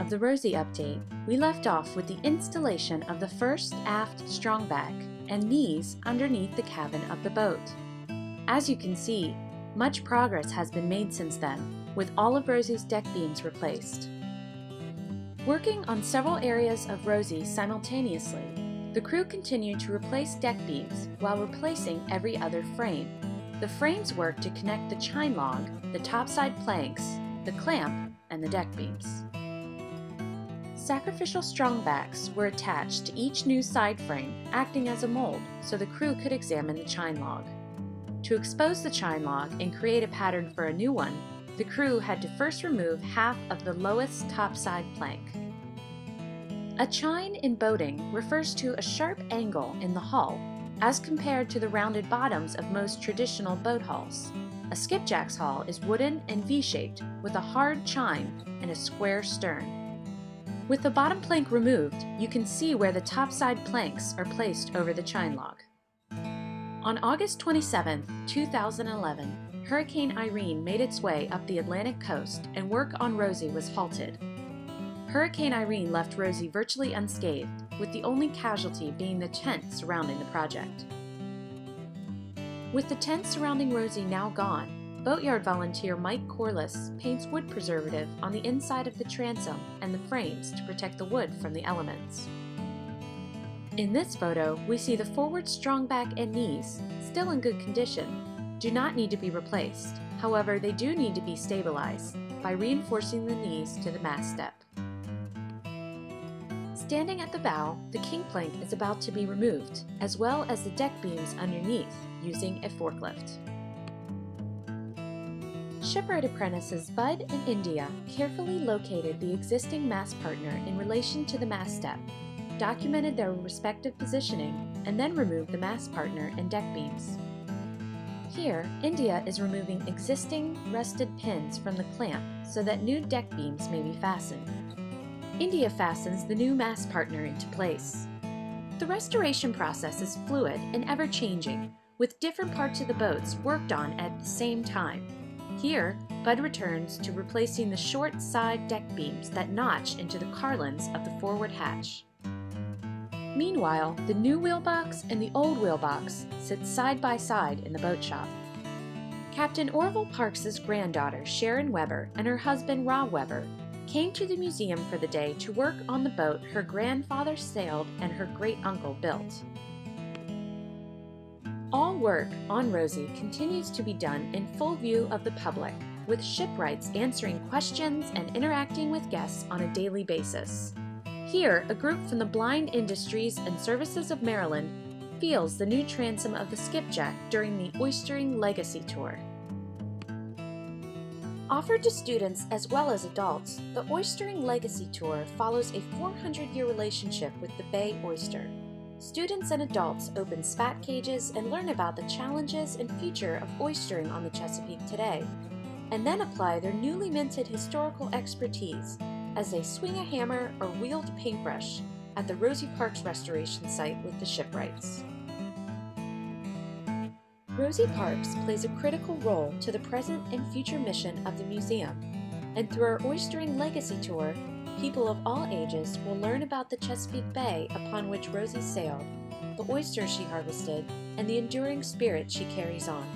of the Rosie update, we left off with the installation of the first aft strongback and knees underneath the cabin of the boat. As you can see, much progress has been made since then, with all of Rosie's deck beams replaced. Working on several areas of Rosie simultaneously, the crew continued to replace deck beams while replacing every other frame. The frames work to connect the chine log, the topside planks, the clamp, and the deck beams. Sacrificial strongbacks were attached to each new side frame, acting as a mold so the crew could examine the chine log. To expose the chine log and create a pattern for a new one, the crew had to first remove half of the lowest topside plank. A chine in boating refers to a sharp angle in the hull as compared to the rounded bottoms of most traditional boat hulls. A skipjack's hull is wooden and V-shaped with a hard chine and a square stern. With the bottom plank removed, you can see where the topside planks are placed over the chine log. On August 27, 2011, Hurricane Irene made its way up the Atlantic coast and work on Rosie was halted. Hurricane Irene left Rosie virtually unscathed, with the only casualty being the tent surrounding the project. With the tent surrounding Rosie now gone, boatyard volunteer Mike Corliss paints wood preservative on the inside of the transom and the frames to protect the wood from the elements. In this photo, we see the forward strongback and knees, still in good condition, do not need to be replaced. However, they do need to be stabilized by reinforcing the knees to the mast step. Standing at the bow, the king plank is about to be removed, as well as the deck beams underneath, using a forklift. Shipwright apprentices Bud and India carefully located the existing mast partner in relation to the mast step, documented their respective positioning, and then removed the mast partner and deck beams. Here, India is removing existing rusted pins from the clamp so that new deck beams may be fastened. India fastens the new mast partner into place. The restoration process is fluid and ever-changing, with different parts of the boats worked on at the same time. Here, Bud returns to replacing the short side deck beams that notch into the carlins of the forward hatch. Meanwhile, the new wheelbox and the old wheelbox sit side by side in the boat shop. Captain Orville Parks's granddaughter, Sharon Weber, and her husband, Rob Weber, came to the museum for the day to work on the boat her grandfather sailed and her great-uncle built. All work on Rosie continues to be done in full view of the public, with shipwrights answering questions and interacting with guests on a daily basis. Here, a group from the Blind Industries and Services of Maryland feels the new transom of the Skipjack during the Oystering Legacy Tour. Offered to students as well as adults, the Oystering Legacy Tour follows a 400-year relationship with the Bay oyster. Students and adults open spat cages and learn about the challenges and future of oystering on the Chesapeake today, and then apply their newly minted historical expertise as they swing a hammer or wield a paintbrush at the Rosie Parks restoration site with the shipwrights. Rosie Parks plays a critical role to the present and future mission of the museum, and through our Oystering Legacy Tour, people of all ages will learn about the Chesapeake Bay upon which Rosie sailed, the oysters she harvested, and the enduring spirit she carries on.